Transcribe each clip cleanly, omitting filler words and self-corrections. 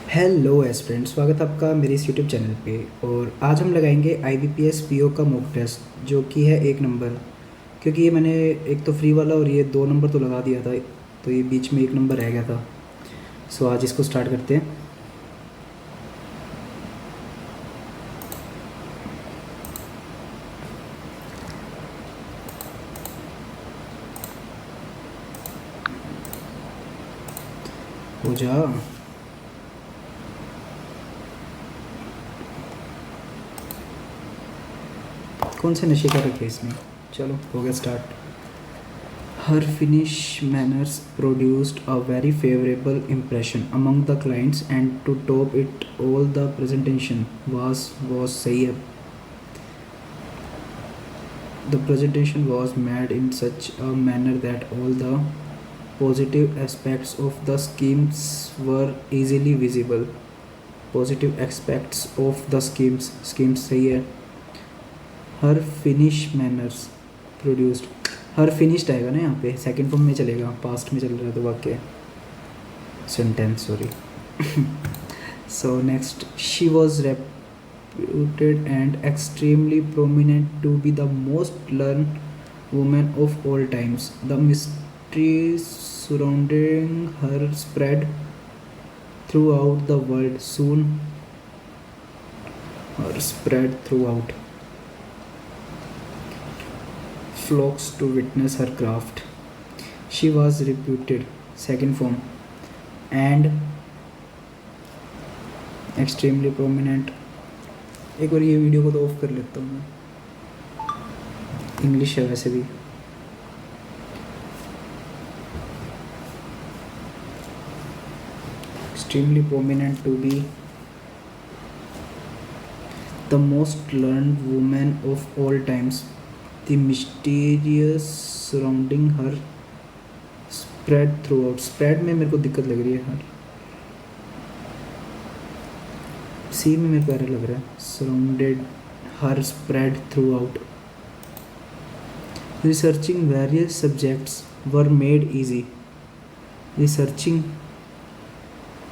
Hello aspirant, स्वागत है आपका मेरे इस यूट्यूब चैनल पे। और आज हम लगाएंगे IBPS PO का मॉक टेस्ट जो कि है 1 नंबर। क्योंकि ये मैंने एक तो फ्री वाला और ये 2 नंबर तो लगा दिया था, तो ये बीच में 1 नंबर रह गया था। सो आज इसको स्टार्ट करते हैं। हो जा। कौन से नशे कर रखे इसने। चलो हो गया start. Her Finnish manners produced a very favorable impression among the clients, and to top it all, the presentation was सही है। The presentation was made in such a manner that all the positive aspects of the schemes were easily visible. Positive aspects of the schemes सही है। Her Finnish manners produced, हर finished आएगा ना यहाँ पे, second form में चलेगा, past में चल रहा है तो वाक्य sentence sorry. So next, she was reputed and extremely prominent to be the most learned woman of all times. The mysteries surrounding her spread throughout the world soon. Or spread throughout. Flocks to witness her craft. She was reputed, second form, and extremely prominent. एक बार ये video को तो of कर लेता हूँ मैं, English है वैसे भी। Extremely prominent to be the most learned women of all times. The mysterious surrounding her spread throughout. Spread में मेरे को दिक्कत लग रही है, हर सी में मेरे को एरर लग रहा है। Surrounded her spread throughout. Researching various subjects were made easy. Researching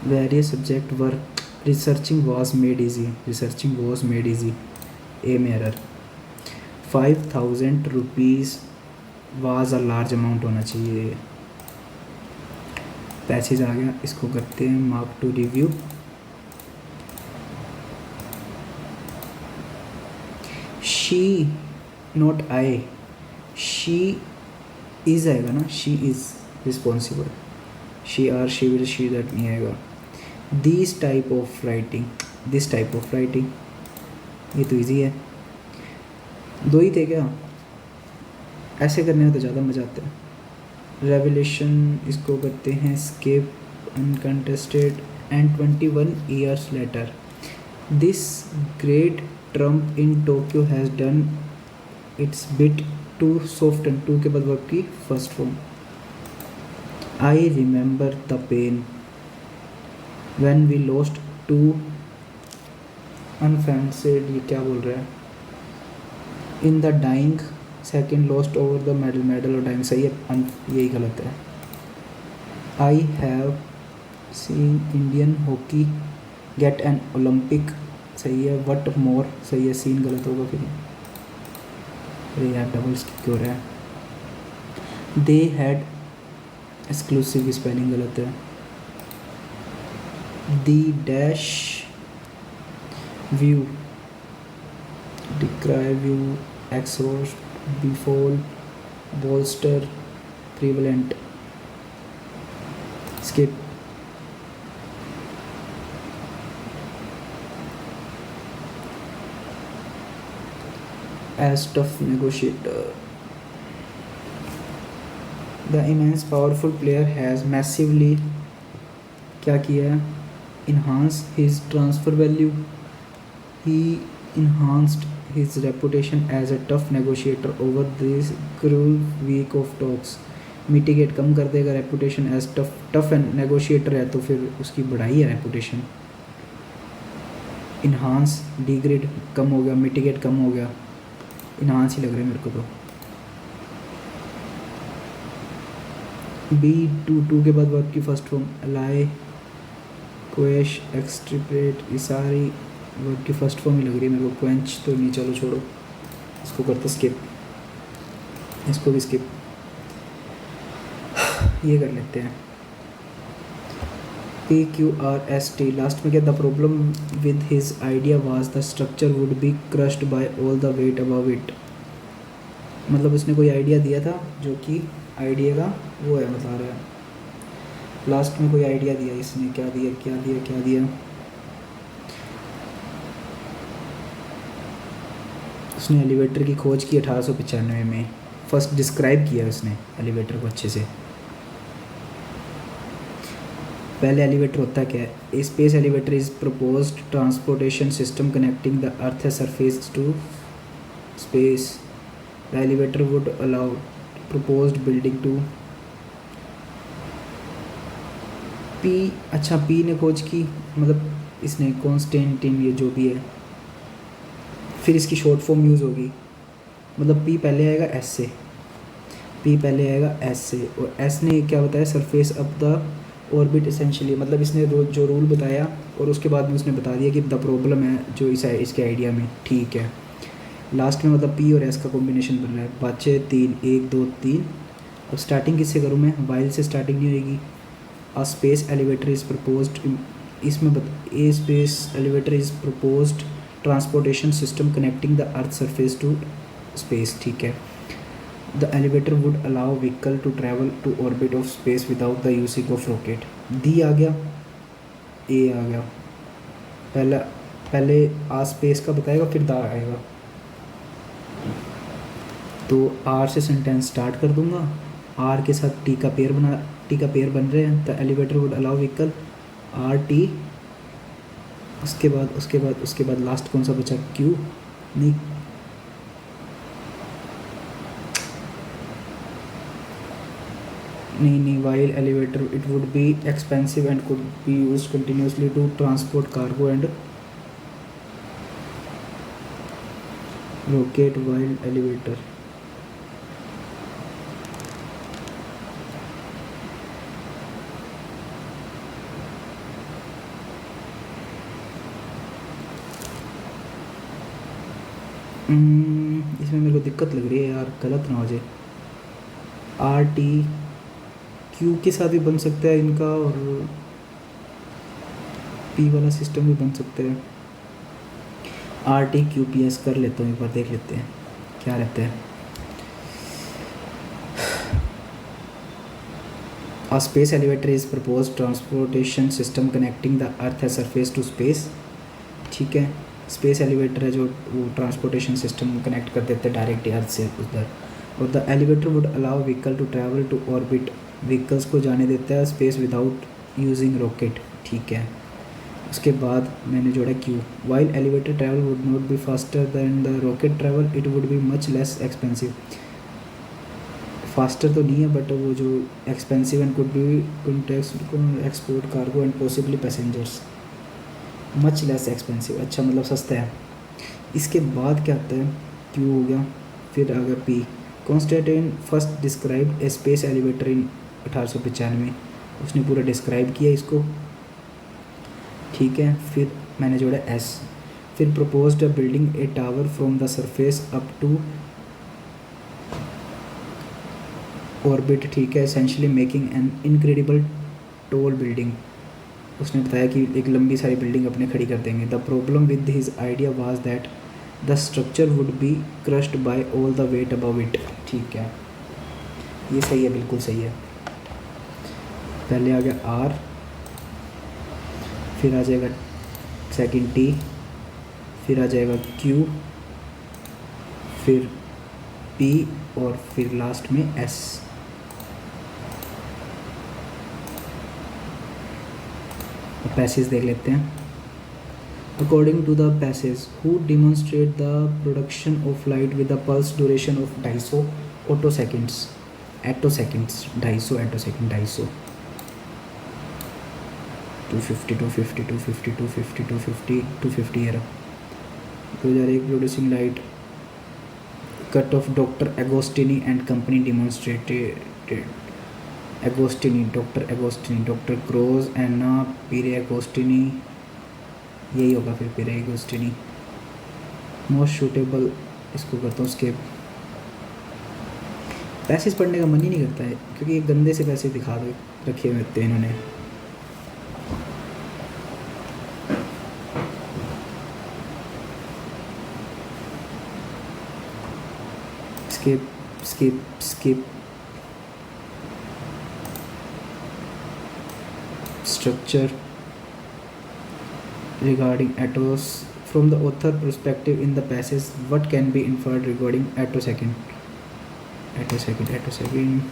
various subject were, researching was made easy, researching was made easy, A में error. 5,000 rupees was a large amount होना चाहिए। Passage आ गया, इसको करते हैं mark to review. She not I, she is आएगा ना, she is responsible. She are she will she that नहीं आएगा। This type of writing, this type of writing, ये तो इजी है। दो ही थे क्या, ऐसे करने में तो ज़्यादा मज़ा आता है। रेवलेशन, इसको करते हैं escape uncontested. And 21 years later, this great trump in Tokyo has done its bit to soften, to के बाद वर्ब की first form. I remember the pain when we lost to unfancied, ये क्या बोल रहा है, in the dying second lost over the medal, medal और dying सही है, यही गलत है। I have seen Indian hockey get an Olympic सही है। वट मोर सही है, सीन गलत होगा फिर। अरे यार डबल स्किप क्यों रहा है। दे हैड एक्सक्लूसिव स्पेलिंग गलत है। The dash view, decry view, एक्सरोस्ट, बिफोल, bolster, prevalent, skip. as tough negotiator. The immense powerful player has massively क्या किया है, enhanced his transfer value. He enhanced his reputation as a tough negotiator over this cruel week of talks. Mitigate कम कर देगा reputation, as tough and negotiator है तो फिर उसकी बढ़ाई है रेपुटेशन। इन्हांस डिग्रेड कम हो गया, मिटिगेट कम हो गया, इन्हांस ही लग रहा है मेरे को तो। बी टू, टू के बाद वर्ब की फर्स्ट फॉर्म, अलाई क्वेश, एक्सट्रीपेट, ये सारी वर्ड की फर्स्ट फॉर्म ही लग रही है मेरे को। क्वेंच तो नहीं, चलो छोड़ो, इसको करते स्किप, इसको भी स्किप, ये कर लेते हैं। PQRST लास्ट में क्या, the problem with his idea was the structure would be crushed by all the weight above it. मतलब उसने कोई आइडिया दिया था जो कि आइडिया का वो है, बता रहा है लास्ट में कोई आइडिया दिया इसने, क्या दिया क्या दिया क्या दिया, उसने एलिवेटर की खोज की 1895 में, फर्स्ट डिस्क्राइब किया उसने एलिवेटर को अच्छे से। पहले एलिवेटर होता क्या है, space elevator is proposed transportation system connecting the earth surface to space. The elevator would allow proposed building to P. अच्छा, पी ने खोज की, मतलब इसने कॉन्स्टेंटिन, ये जो भी है, फिर इसकी शॉर्ट फॉर्म यूज़ होगी, मतलब पी पहले आएगा एस से, पी पहले आएगा एस से, और एस ने क्या बताया, surface of the orbit essentially, मतलब इसने जो रूल बताया और उसके बाद में उसने बता दिया कि द प्रॉब्लम है जो इसके आइडिया में, ठीक है। लास्ट में मतलब पी और एस का कॉम्बिनेशन बन रहा है, बचे 3, 1 2 3। अब स्टार्टिंग किससे करूँ मैं, वाइल से स्टार्टिंग नहीं होगी। A space elevator is proposed, इसमें a space elevator is proposed transportation system connecting the earth surface to space, ठीक है। The elevator would allow vehicle to travel to orbit of space without the using of rocket. D आ गया, A आ गया, पहले आ space का बताएगा फिर दा आएगा, तो आर से सेंटेंस स्टार्ट कर दूंगा, आर के साथ टी का पेयर बन रहे हैं। The elevator would allow vehicle, R T, उसके बाद लास्ट कौन सा बचा, क्यू नहीं, while elevator it would be expensive and could be used continuously to transport cargo and rocket while elevator। इसमें मेरे को दिक्कत लग रही है यार, गलत ना हो जाए। आर टी क्यू के साथ भी बन सकता है इनका, और पी वाला सिस्टम भी बन सकता है। R T Q P S कर लेता हूँ, एक बार देख लेते हैं क्या रहता है। A space elevator is proposed transportation system connecting the earth surface to space, ठीक है। स्पेस एलिवेटर है जो वो ट्रांसपोर्टेशन सिस्टम कनेक्ट कर देते हैं डायरेक्ट अर्थ से उधर। और the elevator would allow vehicle to travel to orbit, vehicles को जाने देता है स्पेस विदाउट यूजिंग रॉकेट, ठीक है। उसके बाद मैंने जोड़ा Q, while elevator travel would not be faster than the rocket travel, it would be much less expensive. Faster तो नहीं है बट वो जो expensive and could be export cargo and possibly passengers, much less expensive, अच्छा मतलब सस्ता है। इसके बाद क्या आता है, क्यू हो गया, फिर आ गया P. Constantine first describe a space elevator in 1895, उसने पूरा डिस्क्राइब किया इसको, ठीक है। फिर मैंने जोड़ा एस, फिर proposed a building a tower from the surface up to orbit, ठीक है, essentially making an incredible tall building, उसने बताया कि एक लंबी सारी बिल्डिंग अपने खड़ी कर देंगे। The problem with his idea was that the structure would be crushed by all the weight above it, ठीक है, ये सही है, बिल्कुल सही है। पहले आ गया आर, फिर आ जाएगा सेकंड टी, फिर आ जाएगा क्यू, फिर पी, और फिर लास्ट में एस। पैसेज देख लेते हैं। According to the passage, who demonstrate the production of light with the pulse duration of 250 attoseconds, 250 attosecond, 250, 250 250 250 250 250 250 है 2001 producing light cut off doctor Agostini and company demonstrated Agostini, doctor Agostini, doctor Krausz, एना Pierre Agostini, यही होगा फिर पीरे Agostini. Most suitable, इसको करता हूँ skip. Passage पढ़ने का मन ही नहीं करता है क्योंकि एक गंदे से पैसे दिखा दे रखे हुए होते हैं इन्होंने। Skip skip skip. Structure regarding Attos from the author perspective in the passage, what can be inferred regarding attosecond? Attosecond.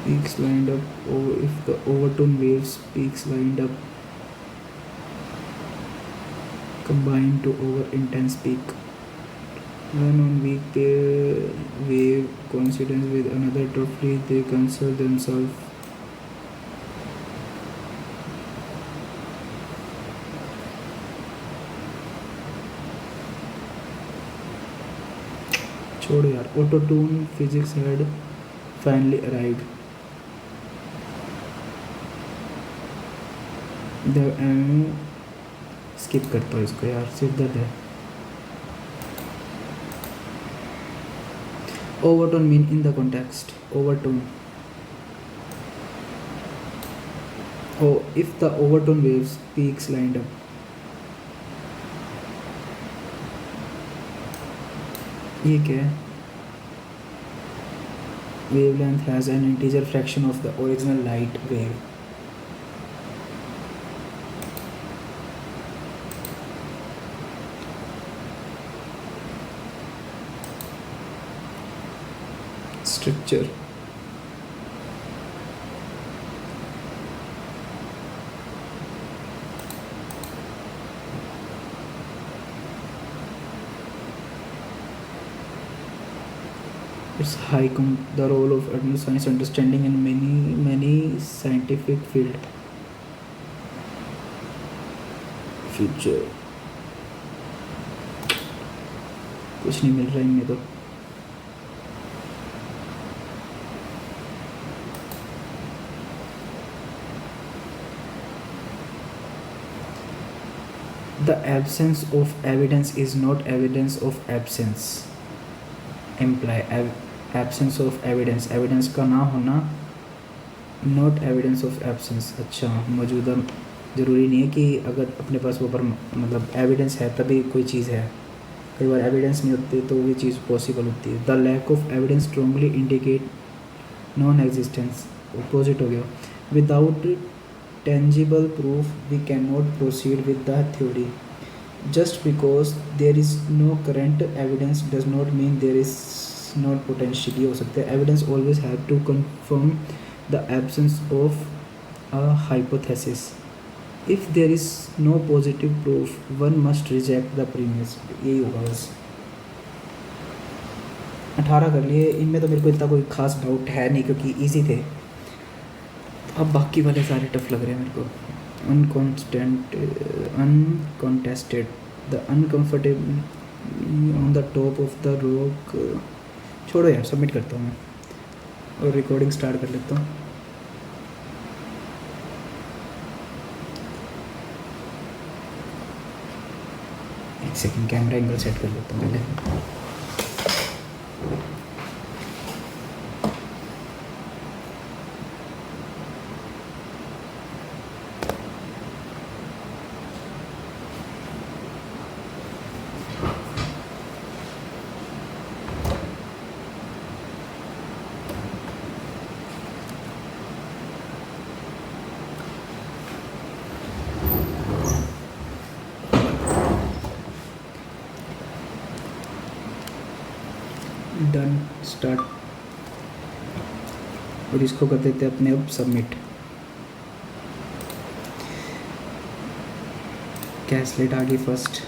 Peaks lined up, or if the overtone waves peaks lined up combine to over intense peak. When on weak wave coincidence with another roughly, they cancel themselves. छोड़ो यार, auto-tune physics had finally arrived. The skip करता हूँ इसको यार, सिर दर्द है। Overtone mean in the context. Overtone. Oh, if the overtone waves peaks lined up. ये क्या है? Wavelength has an integer fraction of the original light wave. Structure. It's high the role of advanced science understanding in many scientific field. Future. कुछ नहीं मिल रहा इनमें तो। The absence of evidence is not evidence of absence. Imply absence of evidence, evidence का ना होना not evidence of absence। अच्छा, मौजूदा ज़रूरी नहीं है कि अगर अपने पास वो पर मतलब एविडेंस है तभी कोई चीज़ है। कई बार एविडेंस नहीं होती तो वो चीज़ पॉसिबल होती है। The lack of evidence strongly indicate non existence, opposite हो गया। Without tangible proof we cannot proceed with the theory. Just because there is no current evidence does not mean there is not potential। ये हो सकता है। evidence always have to confirm the absence of a hypothesis। if there is no positive proof one must reject the premise। यही होगा बस। 18 कर लिए। इनमें तो मेरे को इतना कोई खास डाउट है नहीं क्योंकि इजी थे। अब बाकी वाले सारे टफ लग रहे हैं मेरे को। Uncontested, the uncomfortable on the top of the rock. छोड़ो यार, सबमिट करता हूँ मैं और रिकॉर्डिंग स्टार्ट कर लेता हूँ। एक सेकंड, कैमरा एंगल सेट कर लेता हूँ पहले। Done, start. और इसको कर देते हैं अपने अब सबमिट। कैसलेट आ गई फर्स्ट,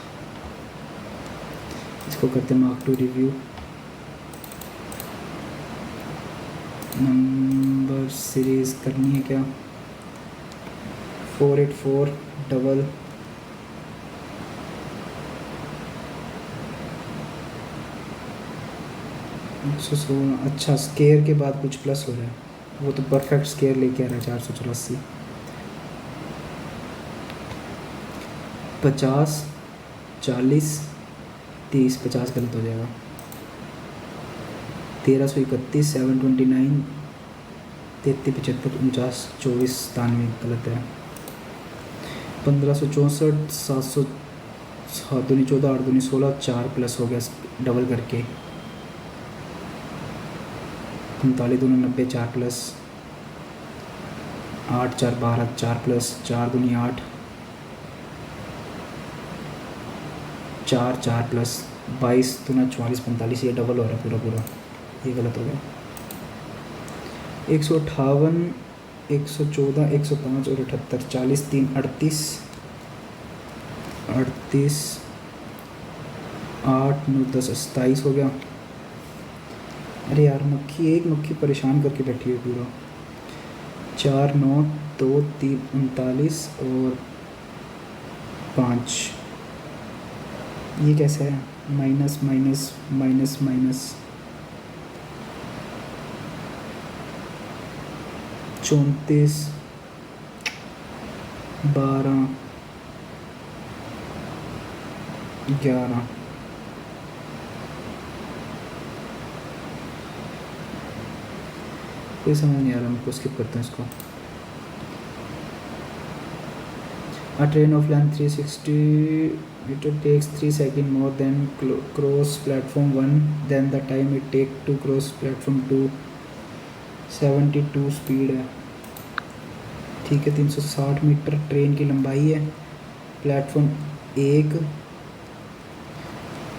इसको करते हैं mark to review. Number series करनी है क्या? 484 डबल 116। अच्छा, स्केयर के बाद कुछ प्लस हो रहा है, वो तो परफेक्ट स्केयर लेके आ रहा है 484। 50 40 30, 50 गलत हो जाएगा। 1331 729 33 75 49 24 97 गलत है। 1564 700 7 दूनी 14 8 दूनी 16 4 प्लस हो गया डबल करके। 45 दूनी 90 4 प्लस 8 4 12 4 प्लस 4 दूनी 8 4 4 प्लस 22 दूना 44 45, ये डबल हो रहा है पूरा पूरा, ये गलत हो गया। 158 114 105 और 78 40 3 38 38 8 9 10 27 हो गया। अरे यार मक्खी, एक मक्खी परेशान करके बैठी है पूरा। 4 9 2 3 39 और 5, ये कैसे है? माइनस माइनस माइनस माइनस 34 12 11 कोई समझ नहीं आ रहा मेरे को, स्किप करते हैं इसको। A train of length 360 meter takes 3 seconds more than cross platform 1 than the time it take to cross platform 2। 72 speed है, ठीक है। 360 मीटर ट्रेन की लंबाई है। प्लेटफॉर्म 1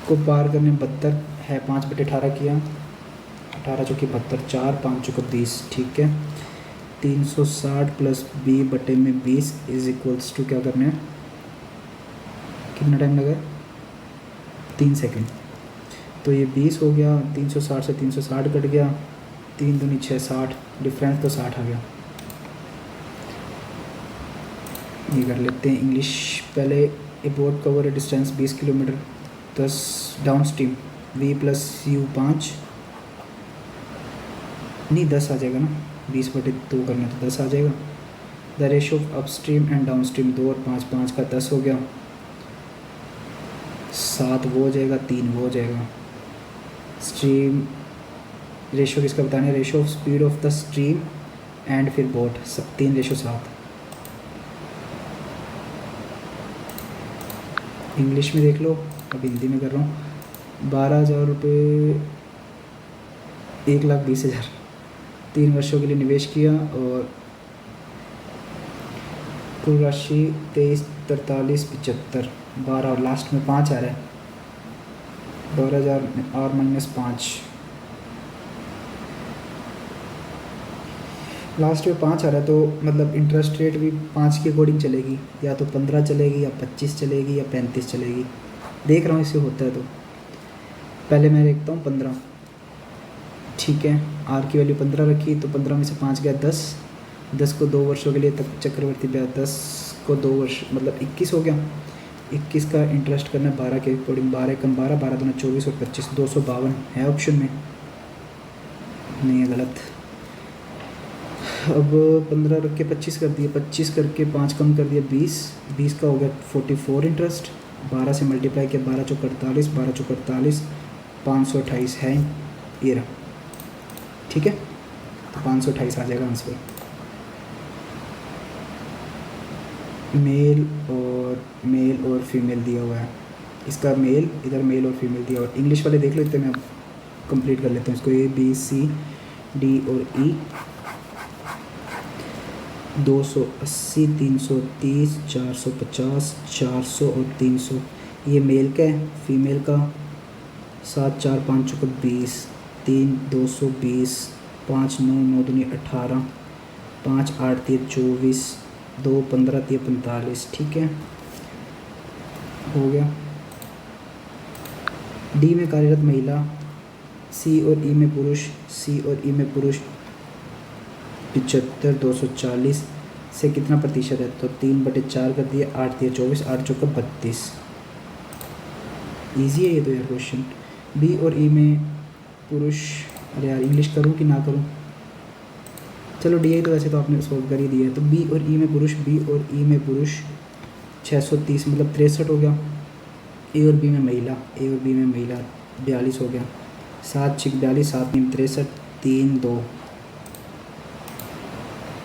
को पार करने 72 है, 5/18 किया, 18 चौकी 72, 4 5 चौका 20, ठीक है। 360 प्लस 20/20 इज इक्वल्स टू क्या करना है, कितना टाइम लगा? 3 सेकंड। तो ये 20 हो गया, 360 से 360 कट गया, 3 दूनी 6 60, डिफरेंस तो 60 आ गया। ये कर लेते हैं इंग्लिश पहले। ए बोट कवर ए distance 20 kilometre 10 down stream V plus U 5, नहीं 10 आ जाएगा ना, 20/2 करना तो 10 आ जाएगा। The ratio of up stream and down stream 2 और 5, 5 का 10 हो गया, 7 वो हो जाएगा, 3 वो हो जाएगा। स्ट्रीम रेशो किसका बताना है? Ratio of speed of the stream and फिर बोट, 3:7। इंग्लिश में देख लो, अब हिंदी में कर रहा हूँ। 12,000 रुपये 1,20,000 3 वर्षों के लिए निवेश किया और कुल राशि 23 43 75 12 और लास्ट में 5 आ रहा है। 12,000 और -5, लास्ट में 5 आ रहा है, तो मतलब इंटरेस्ट रेट भी 5 के अकॉर्डिंग चलेगी, या तो 15 चलेगी या 25 चलेगी या 35 चलेगी। देख रहा हूँ इससे होता है, तो पहले मैं देखता हूँ 15, ठीक है। आर की वैल्यू 15 रखी, तो 15 में से 5 गया 10, 10 को 2 वर्षों के लिए तक चक्रवर्ती ब्याज, 10 को 2 वर्ष मतलब 21 हो गया। 21 का इंटरेस्ट करना है 12 के अकॉर्डिंग, 12 कम 12, 12 दूना 24 और 25, 252 है ऑप्शन में, नहीं है, गलत। अब 15 रख के 25 कर दिए, 25 करके 5 कम कर दिया 20, 20 का हो गया 44 इंटरेस्ट, 12 से मल्टीप्लाई किया, 12 चौक 48, 12 चौक 48, 528 है ये रहा, ठीक है। तो 528 आ जाएगा आंसर। मेल और फीमेल दिया हुआ है, इसका मेल इधर मेल और फीमेल दिया हुआ है। इंग्लिश वाले देख लेते हैं, मैं कंप्लीट कर लेता हूँ इसको। A B C D और E 280 330 450 400 और 300, ये मेल का है। फीमेल का 7 4 5 चौक 20, 3 220, 5 9 9 दूनी 18, 5 8 3 24, 2 15 3 45, ठीक है, हो गया। डी में कार्यरत महिला, सी और ई में पुरुष, सी और ई में पुरुष 75 240 से कितना प्रतिशत है, तो 3/4 कर दिया, 8 दिया 24, 8 चौका 32। ईजी है ये तो यार क्वेश्चन। बी और ई में पुरुष, अरे यार इंग्लिश करूँ कि ना करूँ, चलो डी आई तो वैसे तो आपने सॉल्व कर ही दिया है। तो बी और ई में पुरुष, बी और ई में पुरुष 630 मतलब 63 हो गया। ए और बी में महिला, ए और बी में महिला 42 हो गया। 7 6 42, 7 3 63, 3 2।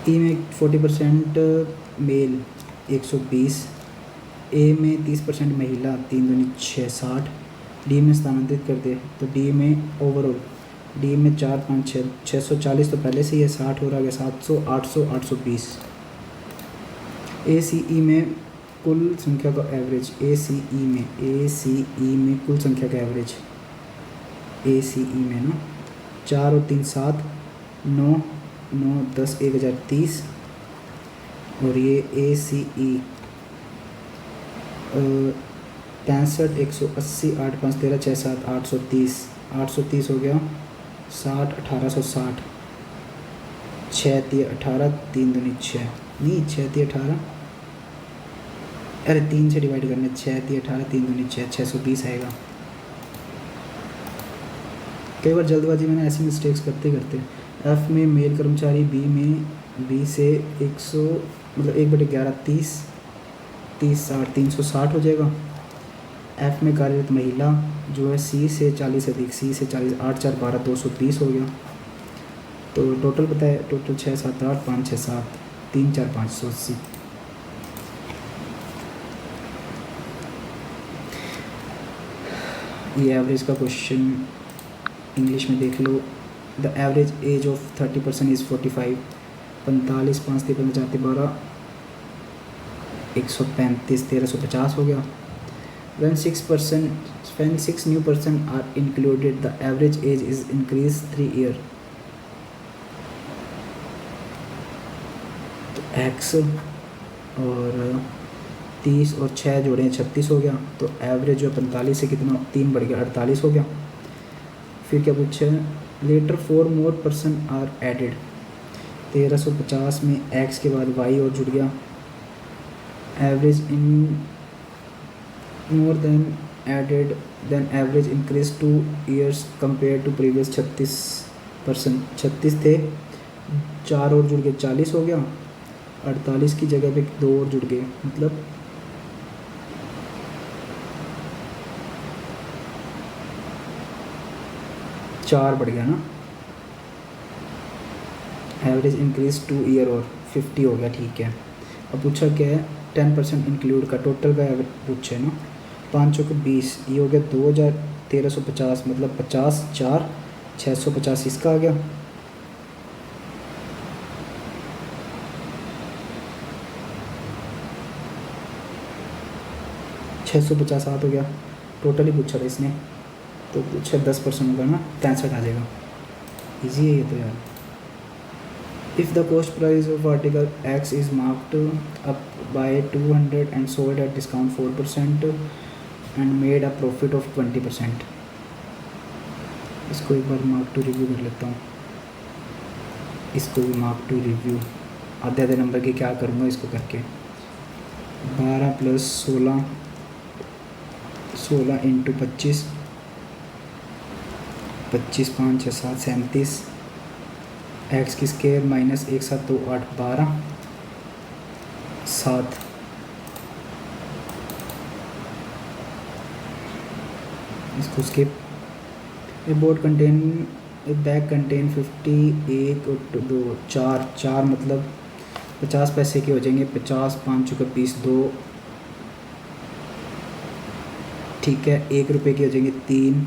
ई में 40% मेल 120, ए में 30% महिला 3 दूनी 6 60। डी में स्थानांतरित कर दे तो डी में ओवरऑल, डी में 4 5 6 640 तो पहले से ही है, 60 और आ गया 700 800 820। ए सी ई में कुल संख्या का एवरेज, ए सी ई में कुल संख्या का एवरेज, ए सी ई में ना 4 और 3 7 9 9 10 1030। और ये ए सी ई 65 180 8 5 13 6 7 830 हो गया। 60 1860, 6 3 18, 3 दूनी 6, नहीं 6 3 18, अरे 3 से डिवाइड करने, 6 3 18, 3 दूनी 6, 620 आएगा। कई बार जल्दबाजी में ना ऐसी मिस्टेक्स करते करते। एफ में मेल कर्मचारी, बी से 100 मतलब 1/11 30 30 60 360 हो जाएगा। एफ में कार्यरत महिला जो है सी से 40 अधिक, सी से 40 8 4 12 220 हो गया। तो टोटल बताए, टोटल 6 7 8 5 6 7 3 4 580। ये एवरेज का क्वेश्चन इंग्लिश में देख लो। The average age of 30% is 45। 45 5 3 5 4 12 135 1350 हो गया। When 6 new person are included, the average age is increased 3 year. तो x और 30 और 6 जोड़े 36 हो गया। तो एवरेज जो 45 से कितना 3 बढ़ गया 48 हो गया। फिर क्या पूछा है, letter 4 more person are added। 1350 में x के बाद y और जुड़ गया। Average in more than added then average increase 2 years compared to previous 36%। 36 थे, 4 और जुड़ गए 40 हो गया। 48 की जगह पे 2 और जुड़ गए, मतलब 4 बढ़ गया ना। एवरेज इंक्रीज 2 ईयर और 50 हो गया, ठीक है। अब पूछा क्या है, 10% इंक्लूड का टोटल का एवरेज पूछा है ना। 5 चौके 20, ये हो गया 2350 मतलब 50 4 650 इसका आ गया। छः सौ 50 हो गया, टोटल ही पूछा था इसने, तो पूछा 10% होगा ना, 63 आ जाएगा। इजी है ये तो यार। If the cost price of article X is marked up by 200 and sold at discount 4% and made a profit of 20%। इसको एक बार मार्क टू रिव्यू कर लेता हूँ। इसको भी मार्क टू रिव्यू, आधे आधे नंबर के क्या करूँगा इसको करके। 12 + 16 16 × 25 25 5 6 7 37। एक्स की स्केयर -1 7 2 8 12 7। इसको skip. A board contain a bag contain 50 1 और 2 4 4 मतलब 50 पैसे के हो जाएंगे। 50 5 चौके 20 2, ठीक है। 1 रुपये के हो जाएंगे 3,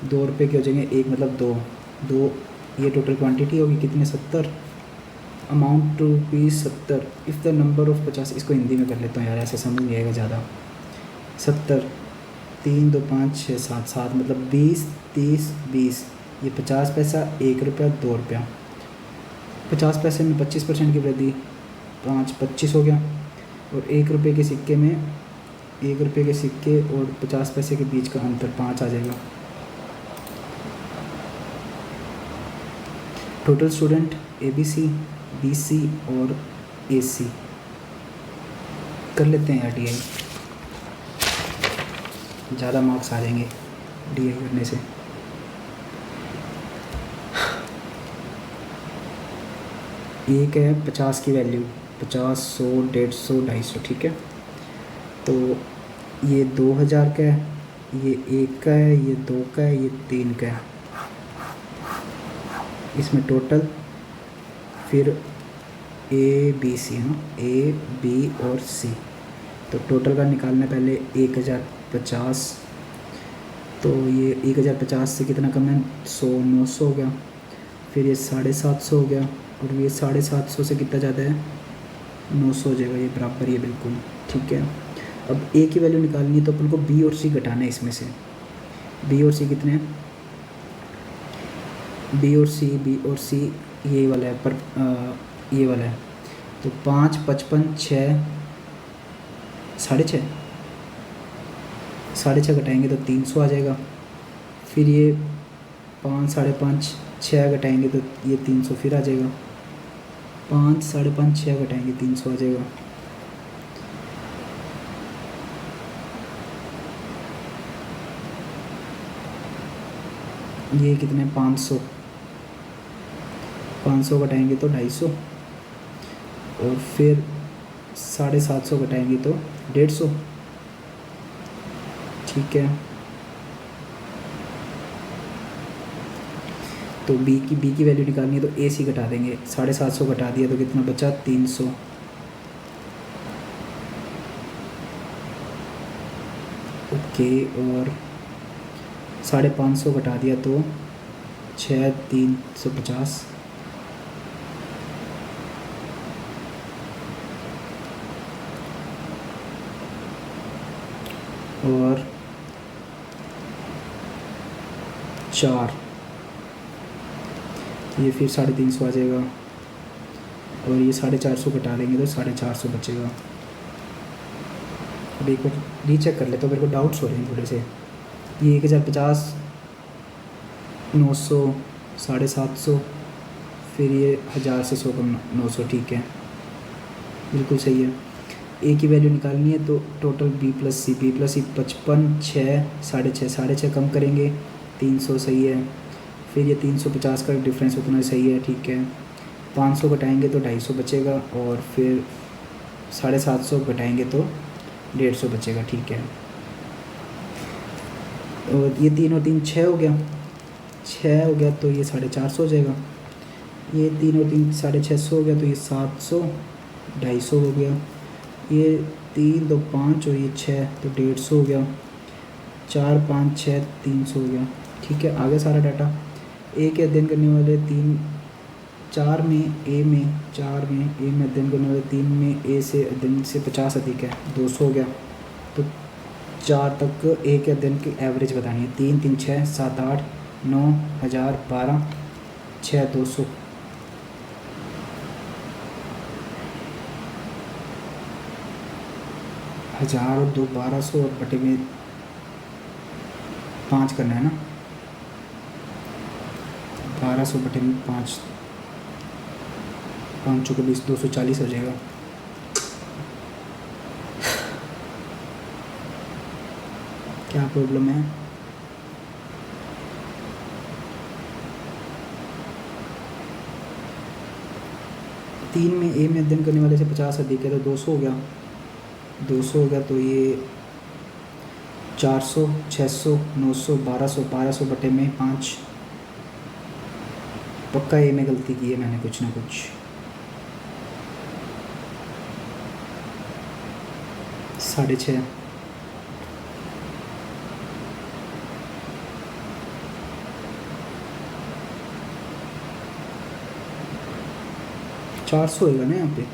2 रुपये के हो जाएंगे 1 मतलब 2 2। ये टोटल क्वांटिटी होगी कितने, 70। Amount to rupees 70। If the number of 50, इसको हिंदी में कर लेता हूँ यार, ऐसे समझ नहीं आएगा ज़्यादा। 70 3 2 5 6 7 7 मतलब 20 30 20। ये 50 पैसा 1 रुपया 2 रुपया। 50 पैसे में 25% की वृद्धि, 5 25 हो गया। और 1 रुपये के सिक्के में 1 रुपये के सिक्के और 50 पैसे के बीच का अंतर 5 आ जाएगा। टोटल स्टूडेंट ABC, BC और AC कर लेते हैं RTI, ज़्यादा मार्क्स आ जाएंगे DI करने से। एक है 50 की वैल्यू, 50, 100, 150, 250, ठीक है। तो ये 2000 का है, ये 1 का है, ये 2 का है, ये 3 का है। इसमें टोटल फिर ABC है ना, A, B और C। तो टोटल का निकालना पहले 1050, तो ये 1050 से कितना कम है, 100, 900 हो गया। फिर ये 750 हो गया, और ये 750 से कितना ज़्यादा है, 900 हो जाएगा, ये बराबर ही है बिल्कुल, ठीक है। अब A की वैल्यू निकालनी है तो अपन को B और C घटाना है इसमें से। B और C कितने हैं, B और C ये वाला है, पर ये वाला है। तो 5, 55, 6, 6.5, 6.5 घटाएंगे तो 300 आ जाएगा। फिर ये 5, 5.5, 6 घटाएंगे तो ये 300 फिर आ जाएगा। 5, 5.5, 6 घटाएंगे 300 आ जाएगा। ये कितने, 500, 500 घटाएंगे तो 250, और फिर 750 घटाएंगे तो 150, ठीक है। तो B की वैल्यू निकालनी है तो AC घटा देंगे, 750 घटा दिया तो कितना बचा, 300। ओके, और 550 घटा दिया तो 6, 350। और 4, ये फिर 350 आ जाएगा, और ये 450 घटा देंगे तो 450 बचेगा। अब एक बार रीचेक कर ले, तो मेरे को डाउट्स हो रहे हैं थोड़े से। ये 1050, 900, 750, फिर ये 1000 से 100 कम 900, ठीक है, बिल्कुल सही है। A की वैल्यू निकालनी है तो टोटल B + C 55, 6, 6.5, 6.5 कम करेंगे 300, सही है। फिर ये 350 का डिफरेंस उतना सही है, ठीक है। 500 घटाएंगे तो 250 बचेगा, और फिर 750 घटाएंगे तो 150 बचेगा, ठीक है। और ये 3 और 3 6 हो गया, 6 हो गया तो ये 450 हो जाएगा। ये 3 और 3 650 हो गया तो ये 700, 250 हो गया। ये 3, 2, 5 और ये 6 तो 150 हो गया। 4, 5, 6, 300 हो गया, ठीक है। आगे सारा डाटा A के अध्ययन करने वाले 4 में A में अध्ययन करने वाले 3 में A से अध्ययन से 50 अधिक है, 200 हो गया। तो 4 तक A के अध्ययन की एवरेज बतानी है। 3, 3, 6, 7, 8, 9, 1000, 12, 6, 200। हज़ार और 2, 1200 और बटे में 5 करना है ना, 1200 बटे में 5, 5 को 20, 240 हो जाएगा। क्या प्रॉब्लम है? तीन में A में अध्ययन करने वाले से 50 अधिक है तो 200 हो गया, 200 हो गया तो ये 400, 600, 900, 1200, 1200 बटे में 5। पक्का A में गलती की है मैंने कुछ ना कुछ। 6.5, 400 होएगा ना यहाँ पे,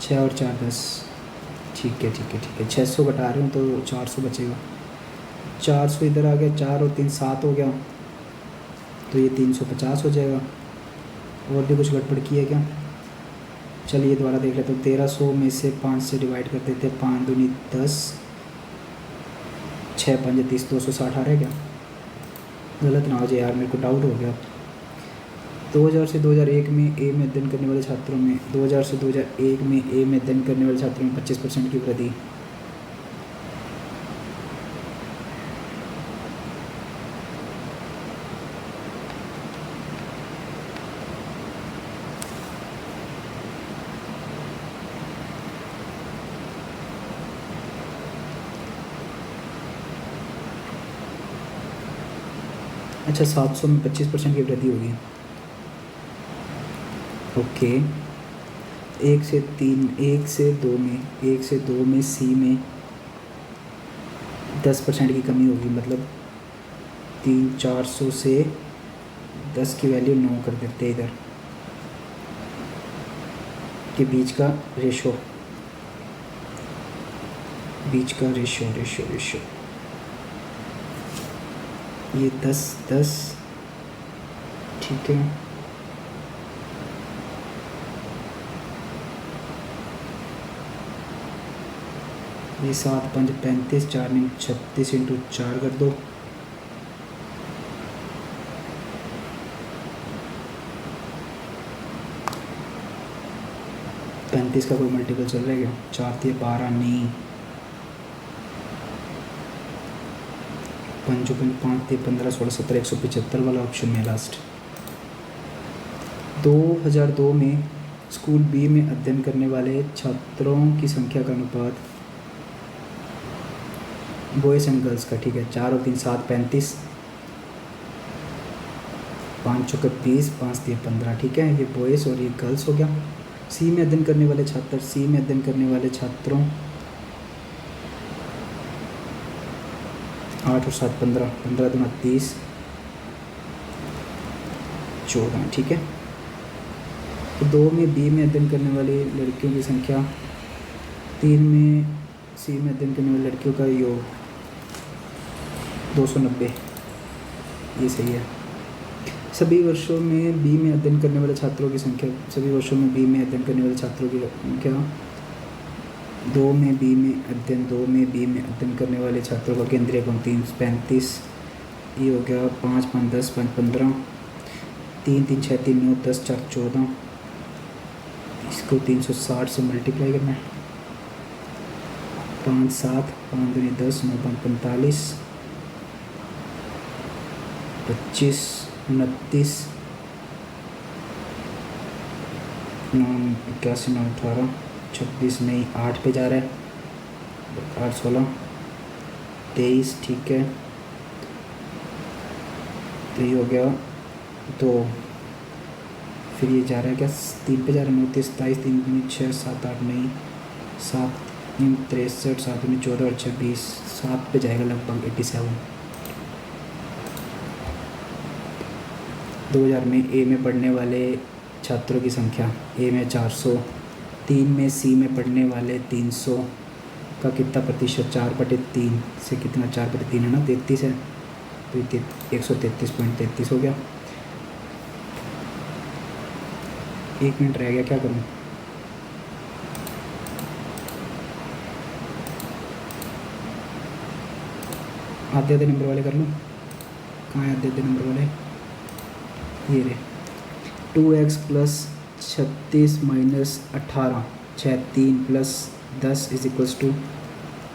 6 और 4 10, ठीक है ठीक है ठीक है। 600 घटा रहे हूँ तो 400 बचेगा, 400 इधर आ गया, 4 और 3 7 हो गया तो ये 350 हो जाएगा। और भी कुछ गड़बड़ की है क्या? चलिए दोबारा देख लेते हैं। 1300 में से 5 से डिवाइड कर देते हैं, 5 दूनी 10, 6 5 30, 260 आ रहा है क्या? गलत ना हो जाए यार, मेरे को डाउट हो गया। 2000 से 2001 में ए में अध्ययन करने वाले छात्रों में 2000 से 2001 में ए में अध्ययन करने वाले छात्रों में 25% की वृद्धि। अच्छा, 700 में 25% की वृद्धि होगी। ओके, 1 से 3, 1 से 2 में, 1 से 2 में सी में 10% की कमी होगी, मतलब 400 से 10 की वैल्यू 9 कर देते हैं इधर के बीच का रेशो, रेशो ये 10 10, ठीक है। ये 7 5 35, 4 9 36 इंटू 4 कर दो, पैंतीस का कोई मल्टीपल चल रहा है क्या? 4 3 12 नहीं, 5 5 3 15 16 17 175 वाला ऑप्शन में लास्ट। 2002 में स्कूल बी में अध्ययन करने वाले छात्रों की संख्या का अनुपात बॉयज़ एंड गर्ल्स का, ठीक है। 4 और 3 7 35, 5 चौके 20, 5 3 15, ठीक है। ये बॉयज़ और ये गर्ल्स हो गया। सी में अध्ययन करने वाले छात्र, सी में अध्ययन करने वाले छात्रों 8 और 7 15, 15 दूना 30, 14, ठीक है। 2 में बी में अध्ययन करने वाली लड़कियों की संख्या, 3 में सी में अध्ययन करने वाली लड़कियों का योग 290, ये सही है। सभी वर्षों में बी में अध्ययन करने वाले छात्रों की संख्या, सभी वर्षों में बी में अध्ययन करने वाले छात्रों की संख्या 2 में बी में अध्ययन करने वाले छात्रों का केंद्रीय गुण 3 35, ये हो गया 5 5 10 5 15, 3 3 6 3 9 10 4 14, इसको 360 से मल्टीप्लाई करना है, 5 7 5 2 10 9 5 45, 25 29, 9 81 9 18, 26 नहीं 8 पे जा रहा है, 8 16 23, ठीक है। तो ये हो गया, तो फिर ये जा रहा है क्या, 3 पे जा रहा है, 29 27, 3 6 7 8 नहीं 7 63, 7 14 और 26, 7 पे जाएगा लगभग 87। 2000 में ए में पढ़ने वाले छात्रों की संख्या, ए में 400, 3 में सी में पढ़ने वाले 300 का कितना प्रतिशत, 4/3 से कितना, 4/3 है ना, 33 है, तो 133.33 हो गया। 1 मिनट रह गया, क्या करूँ? आधे आधे नंबर वाले कर लूँ, कहाँ है आधे आधे नंबर वाले, ये रहे। 2x plus 36 minus 18, 6 3 plus 10 is equals to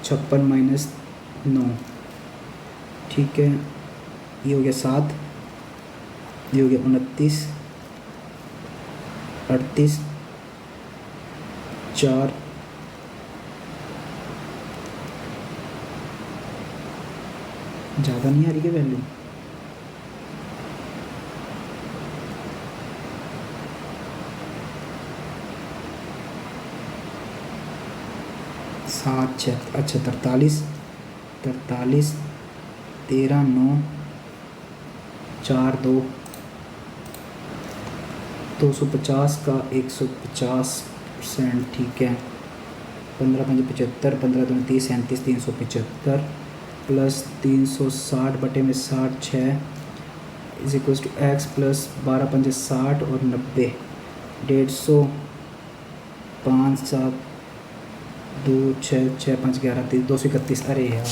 56 minus 9, ठीक है। ये हो गया 7, ये हो गया 29, 38, 4, ज़्यादा नहीं आ रही है वैल्यू, 7 6, अच्छा 43 13 9 4 2, 250 का 150%, ठीक है। 15 5 75, 15 2 30 37, 375 प्लस 360 बटे में 60 6 is equals to X plus 12 5 60 और 90, 150, 5 7 2 6 6 5 11 3 231। अरे यार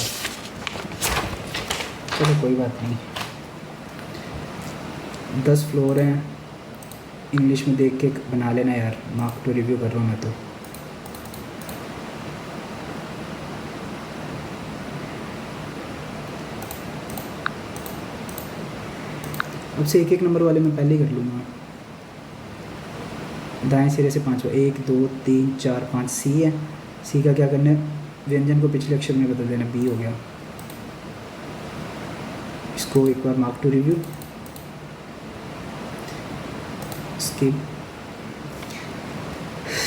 चलो कोई बात नहीं, 10 फ्लोर हैं, इंग्लिश में देख के बना लेना यार, मार्क टू रिव्यू कर रहा हूँ मैं तो। अब से एक एक नंबर वाले मैं पहले ही कर लूँगा। दाएं सिरे से 5 1 2 3 4 5 सी है। सी का क्या करना है, व्यंजन को पिछले अक्षर में बदल देना, बी हो गया। इसको एक बार मार्क टू रिव्यू। स्किप।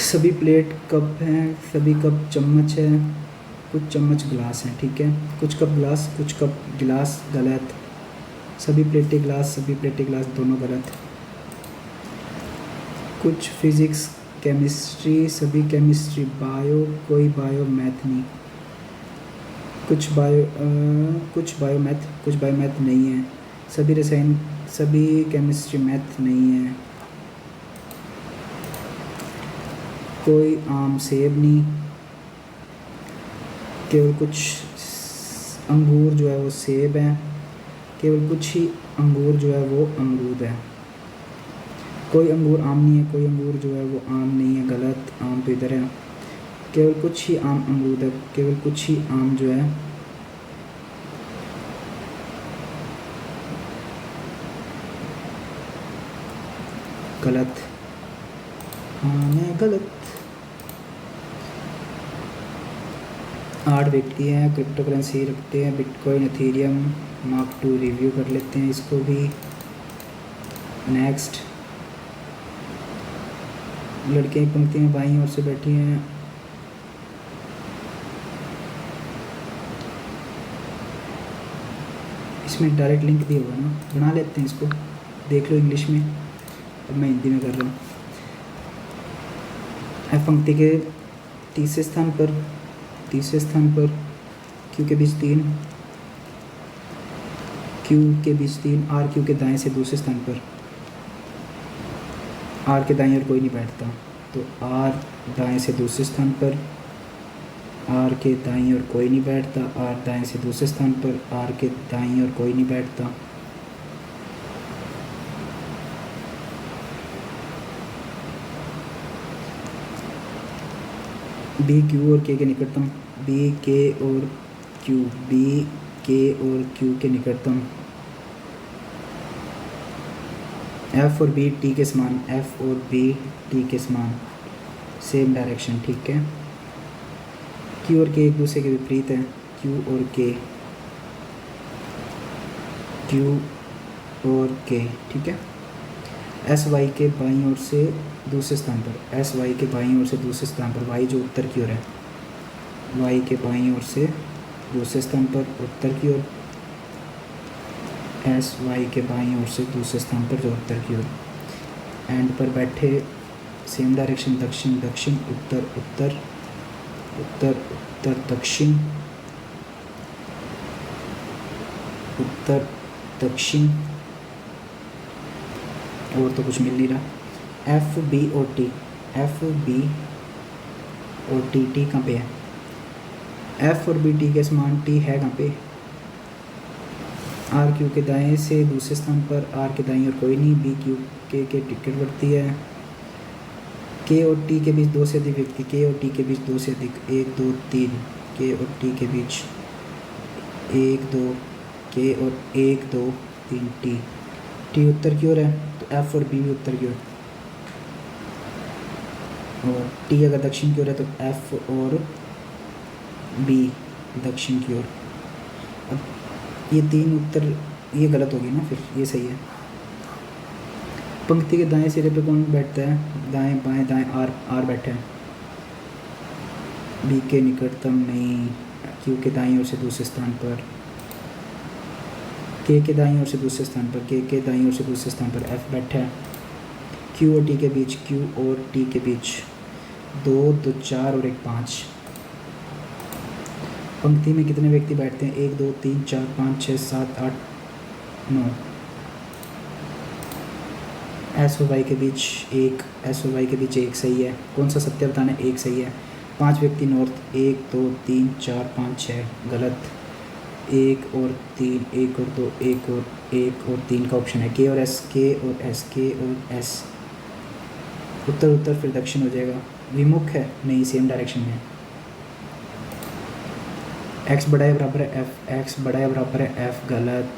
सभी प्लेट कप हैं, सभी कप चम्मच है, कुछ चम्मच गिलास हैं, ठीक है। कुछ कप गिलास, कुछ कप गिलास, गलत। सभी प्लेटें गिलास, सभी प्लेटें गिलास, दोनों गलत। कुछ फिज़िक्स केमिस्ट्री, सभी केमिस्ट्री, बायो, कोई बायो मैथ नहीं। कुछ बायो मैथ नहीं है। सभी रसायन, सभी केमिस्ट्री मैथ नहीं है। कोई आम सेब नहीं। केवल कुछ अंगूर जो है वो सेब है। केवल कुछ ही अंगूर जो है वो अमरूद है। कोई अंगूर आम नहीं है, कोई अंगूर जो है वो आम नहीं है, गलत। आम तो इधर है। केवल कुछ ही आम अमरूद है, केवल कुछ ही आम जो है गलत। हाँ मैं गलत। 8 व्यक्ति हैं, क्रिप्टो करेंसी रखते हैं, bitcoin, Ethereum. Mark to review कर लेते हैं इसको भी। नेक्स्ट। लड़कियां पंक्ति में बाईं ओर से बैठी हैं। इसमें डायरेक्ट लिंक भी होगा ना, बना लेते हैं इसको, देख लो इंग्लिश में। अब मैं हिंदी में कर रहा हूँ। एफ पंक्ति के तीसरे स्थान पर क्यू के बीच 3, क्यू के बीच 3, आर क्यू के दाएं से दूसरे स्थान पर। आर के दाएं और कोई नहीं बैठता, तो आर दाएं से दूसरे स्थान पर। आर के दाएं और कोई नहीं बैठता, आर दाएं से दूसरे स्थान पर। आर के दाएं और कोई नहीं बैठता। बी क्यू और के निकटतम। बी के और क्यू, बी के और क्यू के निकटतम। एफ और बी टी के समान, एफ और बी टी के समान, सेम डायरेक्शन, ठीक है। क्यू और के एक दूसरे के विपरीत हैं, क्यू और के, क्यू और के, ठीक है। एस वाई के बाईं ओर से दूसरे स्थान पर, एस वाई के बाईं ओर से दूसरे स्थान पर, वाई जो उत्तर की ओर है, वाई के बाईं ओर से दूसरे स्थान पर, उत्तर की ओर। एस वाई के बाईं ओर से दूसरे स्थान पर जो उत्तर की ओर। एंड पर बैठे, सेम डायरेक्शन, दक्षिण दक्षिण, उत्तर उत्तर, उत्तर उत्तर दक्षिण, उत्तर दक्षिण। और तो कुछ मिल नहीं रहा। एफ बी और टी, एफ बी और टी, टी कहाँ पे है? एफ और बी टी के समान, टी है कहाँ पे? आर क्यू के दाएं से दूसरे स्थान पर, आर के दाएं और कोई नहीं। बी क्यू के टिकट बढ़ती है। के और टी के बीच 2 से अधिक व्यक्ति, के और टी के बीच 2 से अधिक, 1 2 3, के और टी के बीच 1 2, के और 1 2 3, टी, टी उत्तर की ओर है, तो एफ और बी भी उत्तर की ओर। और टी अगर दक्षिण की ओर है तो एफ और बी दक्षिण की ओर। अब ये 3 उत्तर, ये गलत होगी ना, फिर ये सही है। पंक्ति के दाएं सिरे पे कौन बैठता है? दाएं बाएं दाएं, आर बैठा है। बी के निकटतम नहीं, क्यू के दाईं ओर से दूसरे स्थान पर, के दाईं ओर से दूसरे स्थान पर, के दाईं ओर से दूसरे स्थान पर एफ बैठा है। क्यू और टी के बीच, क्यू और टी के बीच 2 2 4 और 1 5। पंक्ति में कितने व्यक्ति बैठते हैं? 1 2 3 4 5 6 7 8 9। एस और वाई के बीच 1, एस और वाई के बीच 1 सही है। कौन सा सत्य बताना है? 1 सही है। 5 व्यक्ति नॉर्थ, 1 2 3 4 5 6 गलत। 1 और 3, 1 और 2, 1 और 3 का ऑप्शन है। के और एस, के और एस, के और एस, उत्तर उत्तर फिर दक्षिण हो जाएगा। विमुख है नहीं, सेम डायरेक्शन में। एक्स बड़ा है बराबर है एफ, एक्स बड़ा है बराबर है एफ, गलत।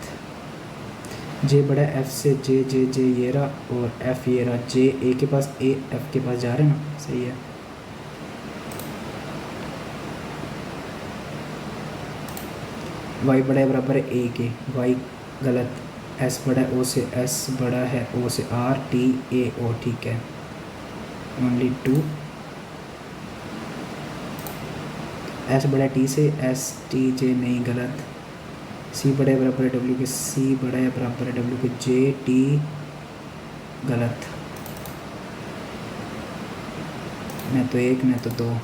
जे बड़ा है एफ से, जे जे जे ये रहा और एफ ये रहा, जे ए के पास, ए एफ के पास जा रहे हैं ना, सही है। वाई बड़ा है बराबर है ए के, वाई गलत। एस बड़ा है ओ से, एस बड़ा है ओ से, आर टी ए ओ, ठीक है, ओनली 2। एस बड़ा है टी से, एस टी जे नहीं, गलत। सी बड़ा है बराबर है डब्ल्यू के, सी बड़ा है बराबर है डब्ल्यू के, जे टी, गलत। न तो एक न तो दो।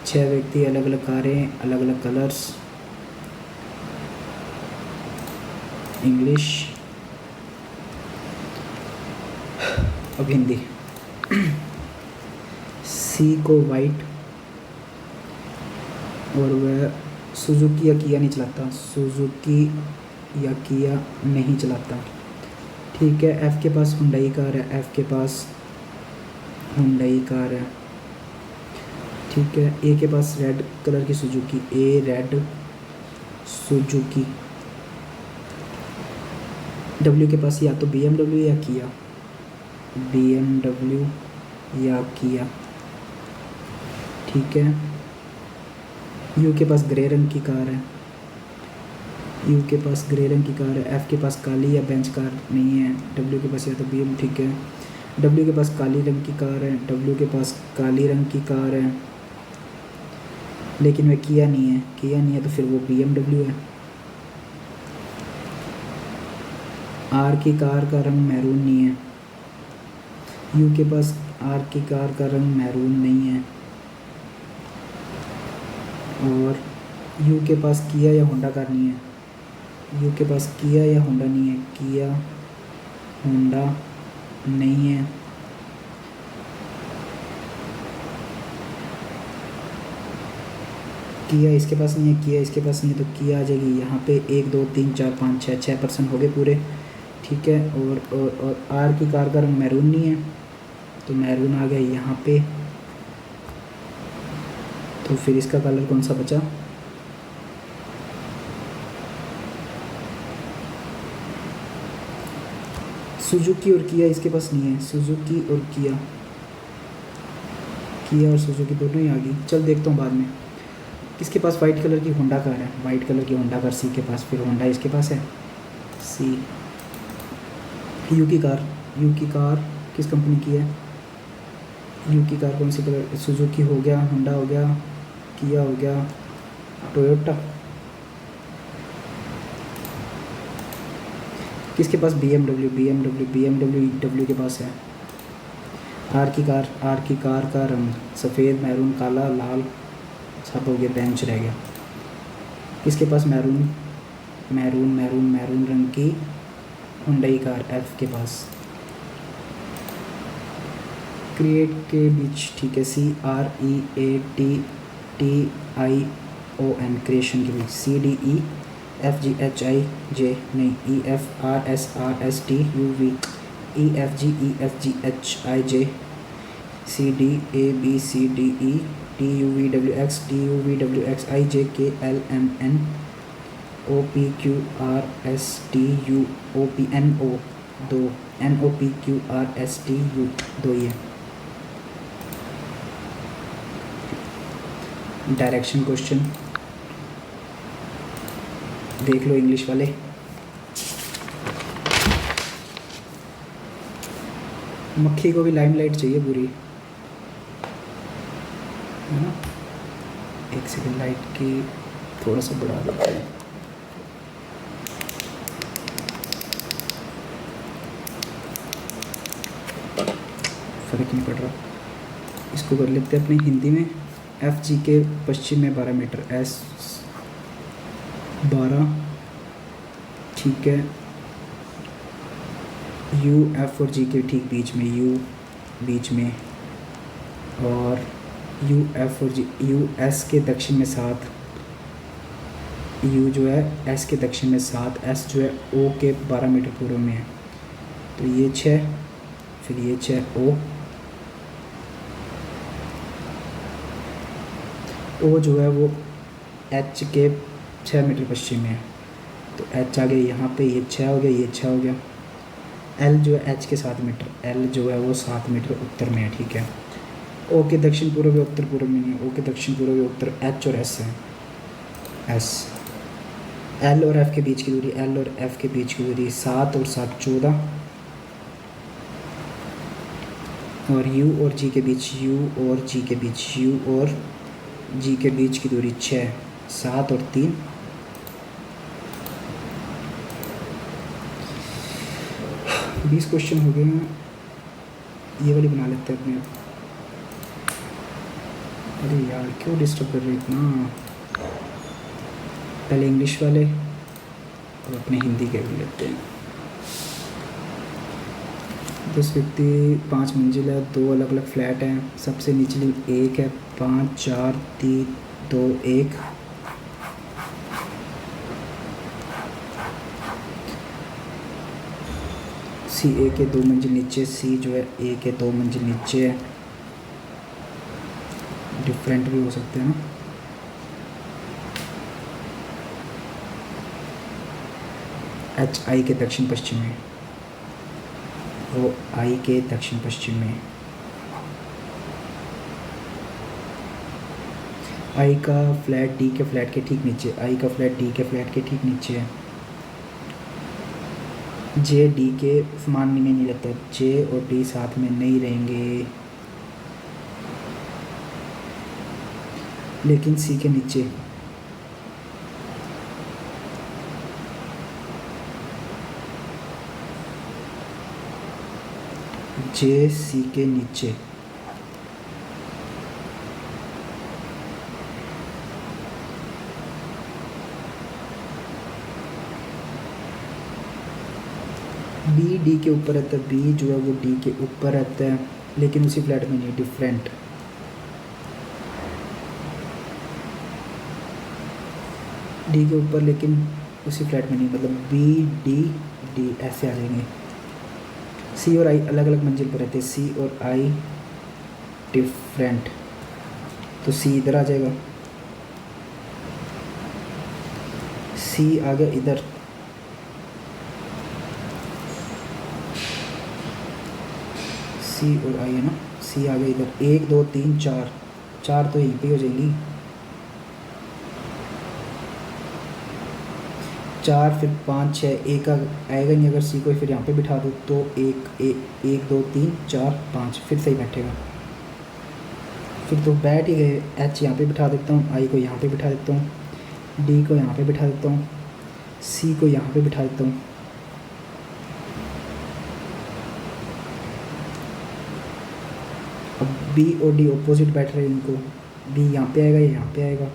6 व्यक्ति, अलग अलग कारें, अलग अलग कलर्स। इंग्लिश। अब हिंदी। सी को वाइट, और वह सुजुकी या किया नहीं चलाता, सुजुकी या किया नहीं चलाता, ठीक है। एफ़ के पास हुंडई कार है, एफ़ के पास हुंडई कार है, ठीक है। ए के पास रेड कलर की सुजुकी, ए रेड सुजुकी। डब्ल्यू के पास या तो BMW या किया, BMW या किया, ठीक है। यू के पास ग्रे रंग की कार है, यू के पास ग्रे रंग की कार है। एफ़ के पास काली या बेंच कार नहीं है, डब्ल्यू के पास या तो BM, ठीक है। डब्ल्यू के पास काली रंग की कार है, डब्ल्यू के पास काली रंग की कार है, लेकिन वह किया नहीं है, किया नहीं है तो फिर वो BMW है। आर की कार का रंग मैरून नहीं है, यू के पास आर की कार का रंग मैरून नहीं है, और यू के पास किया या होंडा कार नहीं है, यू के पास किया या होंडा नहीं है, किया होंडा नहीं है। किया इसके पास नहीं है, किया इसके पास नहीं है, तो किया आ जाएगी यहाँ पे। 1 2 3 4 5 6% हो गए पूरे, ठीक है। और आर की कार का रंग मैरून नहीं है, तो मैरून आ गया यहाँ पे। तो फिर इसका कलर कौन सा बचा? सुजुकी और किया इसके पास नहीं है, सुजुकी और किया, किया और सुजुकी दोनों ही आ गई। चल देखता हूँ बाद में। किसके पास वाइट कलर की होंडा कार है, वाइट कलर की होंडा कार सी के पास, फिर होंडा इसके पास है, सी। यू की कार, यू की कार किस कंपनी की है, यू की कार कौन सी कलर? सुजुकी हो गया, होंडा हो गया, किया हो गया, टोयोटा। किसके पास? BMW, BMW, BMW डब्ल्यू के पास है। आर की कार, आर की कार का रंग सफ़ेद, मैरून, काला, लाल, सब हो गया, बेंच रह गया। किसके पास? मैरून, मैरून मैरून मैरून रंग की हुंडई कार, एफ के पास। क्रिएट के बीच, ठीक है, CREATTION, क्रिएशन के बीच, CDEFGHIJ नहीं, EFRSRSTUV, EFGEFGHIJ, CDABCDE, TUVWX, TUVWXIJKLMN, OPQRSTUOPNO 2, NOPQRSTU 2 ये डायरेक्शन क्वेश्चन देख लो इंग्लिश वाले। मक्खी को भी लाइमलाइट चाहिए पूरी, है ना। एक सेकंड, लाइट की थोड़ा सा बढ़ा देते हैं। फ़र्क नहीं पड़ रहा, इसको कर लेते हैं अपनी हिंदी में। FG के पश्चिम में 12 मीटर, S 12, ठीक है। U F और G के ठीक बीच में, U बीच में, और U F और G, U S के दक्षिण में 7, U जो है S के दक्षिण में 7, S जो है O के 12 मीटर पूर्व में है, तो ये 6, फिर ये 6 O, ओ जो है वो एच के 6 मीटर पश्चिम में है, तो एच आ गया यहाँ पे, ये 6 हो गया, ये 6 हो गया। एल जो है एच के 7 मीटर, एल जो है वो 7 मीटर उत्तर में है, ठीक है। ओ के दक्षिण पूर्व या उत्तर पूर्व में नहीं है, ओ के दक्षिण पूर्व या उत्तर, एच और एस है, एस। एल और एफ के बीच की दूरी, एल और एफ के बीच की दूरी 7 और 7 14, और यू और जी के बीच, यू और जी के बीच, यू और जी के बीच की दूरी 6, 7 और 3 20 क्वेश्चन हो गए हैं। ये वाली बना लेते हैं अपने। अरे यार क्यों डिस्टर्ब कर रहे इतना। पहले इंग्लिश वाले और अपने हिंदी के भी लेते हैं। 10 व्यक्ति, 5 मंजिल है, 2 अलग अलग फ्लैट हैं। सबसे निचली 1 है, 5 4 3 2 1। सी ए के 2 मंजिल नीचे, सी जो है ए के 2 मंजिल नीचे है। डिफरेंट भी हो सकते हैं ना। एच आई के दक्षिण पश्चिम में, वो आई के दक्षिण पश्चिम में। आई का फ्लैट डी के फ्लैट के ठीक नीचे, आई का फ्लैट डी के फ्लैट के ठीक नीचे है। जे डी के समान में नहीं रहता, जे और डी साथ में नहीं रहेंगे, लेकिन सी के नीचे। जे सी के नीचे, बी डी के ऊपर रहता है, बी जो है वो डी के ऊपर रहता है, लेकिन उसी फ्लैट में नहीं, डिफरेंट। डी के ऊपर लेकिन उसी फ्लैट में नहीं, मतलब बी डी डी ऐसे आ जाएंगे। सी और आई अलग अलग मंजिल पर रहते हैं, सी और आई डिफरेंट, तो सी इधर आ जाएगा, सी आ गया इधर, सी और आई है ना, सी आ गया इधर। 1 2 3 4, 4 तो यहीं पे हो जाएंगी, 4 फिर 5 6, एक आएगा नहीं अगर सी को फिर यहाँ पे बिठा दो तो 1 2 3 4 5 फिर सही बैठेगा। फिर तो बैठ ही गए। एच यहाँ पे बिठा देता हूँ, आई को यहाँ पे बिठा देता हूँ, डी को यहाँ पे बिठा देता हूँ, सी को यहाँ पे बिठा देता हूँ। अब बी और डी ऑपोजिट बैठ रहे हैं, इनको बी यहाँ पे आएगा या यहाँ पे आएगा,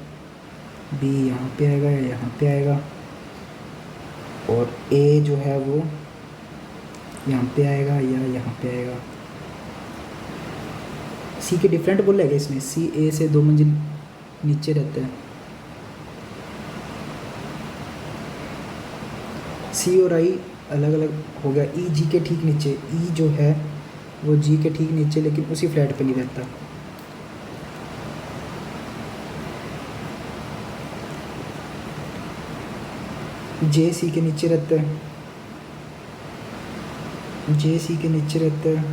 बी यहाँ पे आएगा या यहाँ पे आएगा, और ए जो है वो यहाँ पे आएगा या यहाँ पे आएगा। सी के डिफरेंट बोला है इसमें, सी ए से 2 मंजिल नीचे रहता है। सी और आई अलग अलग हो गया। ई जी के ठीक नीचे, ई जो है वो जी के ठीक नीचे लेकिन उसी फ्लैट पे नहीं रहता। जे सी के नीचे रहता है, जे सी के नीचे रहता है।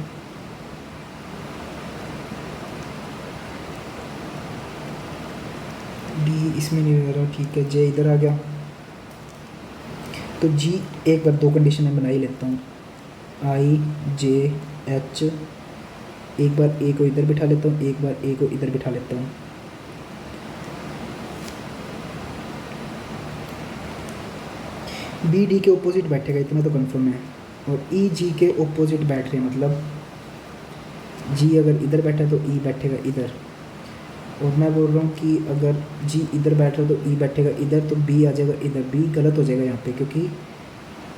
डी इसमें नहीं रह रहा, ठीक है, जे इधर आ गया। तो जी एक बार 2 कंडीशन में बना ही लेता हूँ, आई जे एच, एक बार ए को इधर बिठा लेता हूँ, एक बार ए को इधर बिठा लेता हूँ। बी डी के ऑपोजिट बैठेगा इतना तो कंफर्म है, और ई जी के ऑपोजिट बैठ रहे हैं, मतलब जी अगर इधर बैठा है तो ई बैठेगा इधर, और मैं बोल रहा हूँ कि अगर जी इधर बैठ रहा है तो ई बैठेगा इधर, तो बी आ जाएगा इधर। बी गलत हो जाएगा यहाँ पे, क्योंकि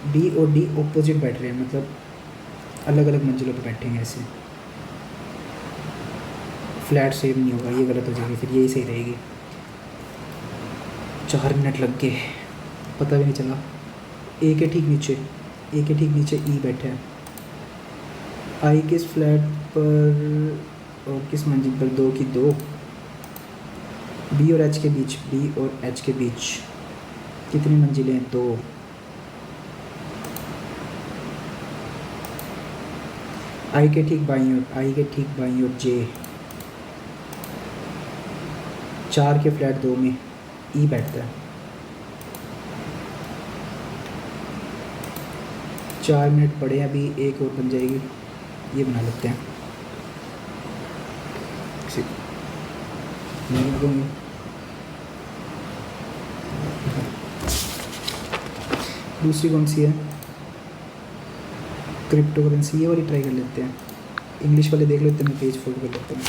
बी और डी ऑपोजिट बैठ रहे हैं, मतलब अलग अलग मंजिलों पे बैठेंगे ऐसे, फ्लैट सेम नहीं होगा, ये गलत हो जाएगी, फिर यही सही रहेगी। 4 मिनट लग गए, पता भी नहीं चला। ए के ठीक नीचे, ए के ठीक नीचे ई बैठे हैं। आई किस फ्लैट पर और किस मंजिल पर? 2 की 2। बी और एच के बीच, बी और एच के बीच कितनी मंजिलें? 2। आई के ठीक बाईं ओर, आई के ठीक बाईं ओर जे। 4 के फ्लैट 2 में ई बैठता है। 4 मिनट पड़े हैं अभी, एक और बन जाएगी, ये बना लेते हैं। दूसरी कौन सी है? क्रिप्टो करेंसी, ये वाली ट्राई कर लेते हैं। इंग्लिश वाले देख लेते हैं, मैं पेज फोल्ड कर लेता हूँ।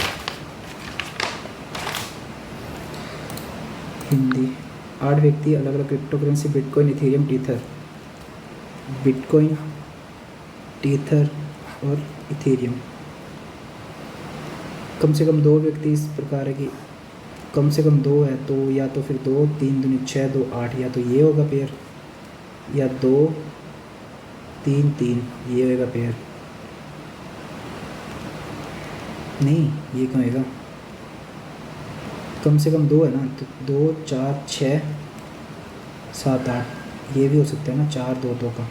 हिंदी। 8 व्यक्ति अलग अलग crypto currency Bitcoin, Ethereum, Tether. Bitcoin, Tether और इथेरियम। कम से कम 2 व्यक्ति इस प्रकार है कि कम से कम 2 है, तो या तो फिर 2 3 दूनी 6 2 8, या तो ये होगा पेयर, या 2 3 3 ये होगा पेयर। नहीं, ये कहाँ होगा? कम से कम 2 है ना, तो 2 4 6 7 8, ये भी हो सकता है ना, 4 2 2 का,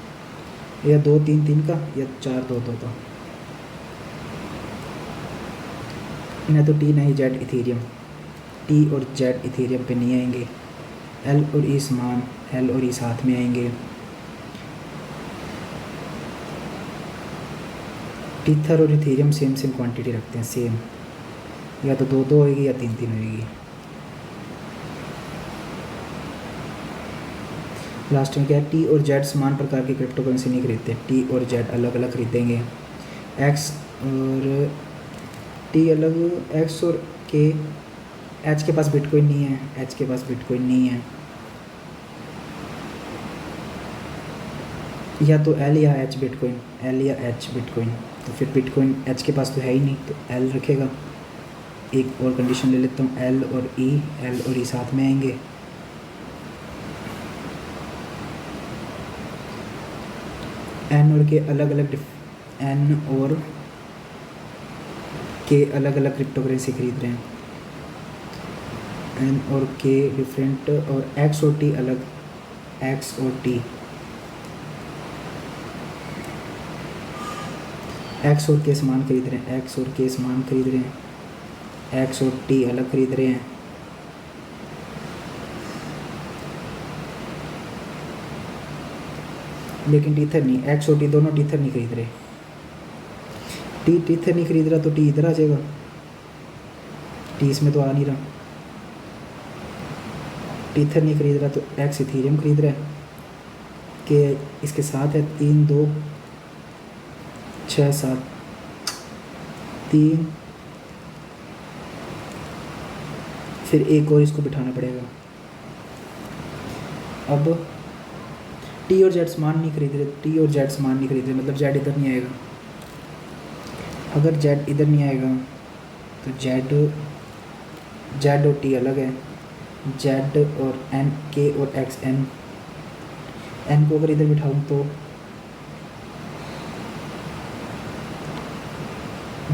या 2 3 3 का, या 4 2 2 का। ना तो टी ना ही जेड इथेरियम, टी और जेड इथेरियम पे नहीं आएंगे। एल और ई समान, एल और ई साथ में आएंगे। टीथर और इथेरियम सेम सेम क्वांटिटी रखते हैं, सेम, या तो 2 2 होगी या 3 3 होगी। लास्ट में क्या है? टी और जेड समान प्रकार की क्रिप्टो करेंसी नहीं खरीदते, टी और जेड अलग अलग खरीदेंगे। एक्स और टी अलग, एक्स और के, एच के पास बिटकॉइन नहीं है, एच के पास बिटकॉइन नहीं है, या तो एल या एच बिटकॉइन, एल या एच बिटकॉइन। तो फिर बिटकॉइन एच के पास तो है ही नहीं, तो एल रखेगा। एक और कंडीशन ले लेता हूँ, एल और ई, एल और ई साथ में आएंगे। एन और के अलग अलग, एन और के अलग अलग क्रिप्टो करेंसी खरीद रहे हैं, एन और के डिफरेंट, और एक्स और टी अलग, एक्स और टी, एक्स और के समान खरीद रहे हैं, एक्स और के समान खरीद रहे हैं, एक्स और टी अलग खरीद रहे हैं। लेकिन टीथर नहीं, एक्स और टी दोनों टीथर नहीं खरीद रहे। टी टीथर नहीं खरीद रहा तो टी इधर आ जाएगा, टी इसमें तो आ नहीं रहा। टीथर नहीं खरीद रहा तो एक्स इथेरियम खरीद रहा है, के इसके साथ है 3 2 6 7 3, फिर एक और इसको बिठाना पड़ेगा। अब टी और जेड समान नहीं खरीद रहे, टी और जेड समान नहीं खरीद रहे, मतलब जेड इधर नहीं आएगा। अगर जेड इधर नहीं आएगा तो जेड और टी अलग है, जेड और एन, के और एक्स, एन को अगर इधर बिठाऊँ तो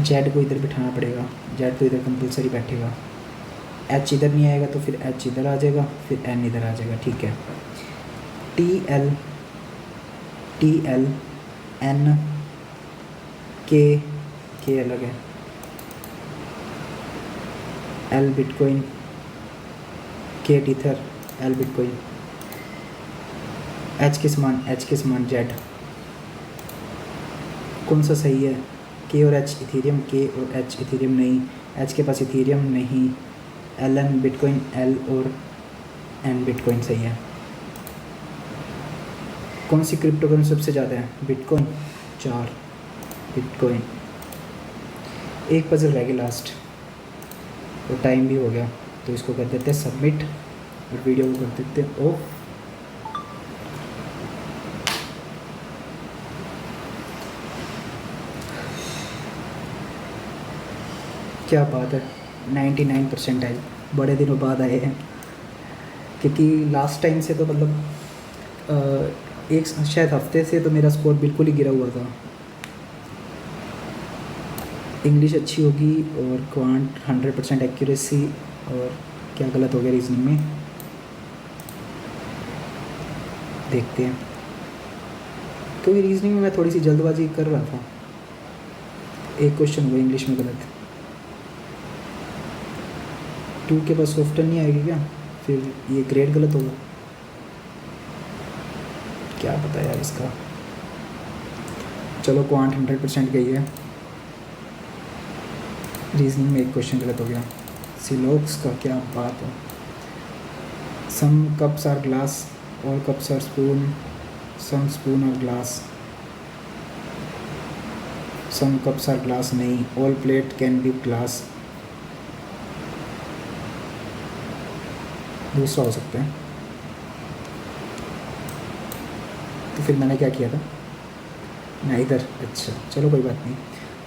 जेड को इधर बिठाना पड़ेगा, जेड तो इधर कंपलसरी बैठेगा। एच इधर नहीं आएगा तो फिर एच इधर आ जाएगा, फिर एन इधर आ जाएगा, ठीक है। टी एल एन, के अलग है, एल बिटकॉइन, के टीथर, एल बिटकॉइन। एच के समान जेड। कौन सा सही है? के और एच इथेरियम, के और एच इथेरियम नहीं, एच के पास इथेरियम नहीं, एल एन बिटकॉइन, एल और एन बिटकॉइन सही है। कौन सी क्रिप्टो करेंसी सबसे ज़्यादा है? Bitcoin 4, bitcoin. एक पजल रह गया लास्ट, और टाइम भी हो गया, तो इसको कर देते हैं सबमिट और वीडियो को कर देते हैं ऑफ। क्या बात है, 99% है, बड़े दिनों बाद आए हैं, क्योंकि लास्ट टाइम से तो मतलब एक शायद हफ्ते से तो मेरा स्कोर बिल्कुल ही गिरा हुआ था। इंग्लिश अच्छी होगी और क्वांट 100% एक्यूरेसी, और क्या गलत हो गया रीजनिंग में, देखते हैं। क्योंकि रीजनिंग में मैं थोड़ी सी जल्दबाजी कर रहा था, एक क्वेश्चन हुआ इंग्लिश में गलत। 2 के पास ऑप्शन नहीं आएगी क्या, फिर ये ग्रेड गलत होगा, क्या पता यार इसका। चलो क्वांट 100% गई है, रीजनिंग में एक क्वेश्चन गलत हो गया। सिलोक्स का क्या बात है। Some cups are glass, all cups are spoon, some spoon are glass, some cups are glass नहीं, all plate can be glass, दूसरा हो सकता है। तो फिर मैंने क्या किया था, मैं इधर, अच्छा चलो कोई बात नहीं।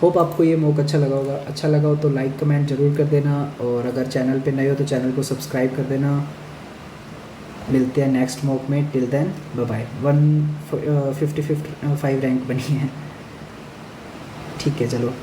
होप आपको ये मॉक अच्छा लगा होगा, अच्छा लगा हो तो लाइक कमेंट ज़रूर कर देना, और अगर चैनल पे नए हो तो चैनल को सब्सक्राइब कर देना। मिलते हैं नेक्स्ट मॉक में, till then bye bye. 155 rank बनी है, ठीक है चलो।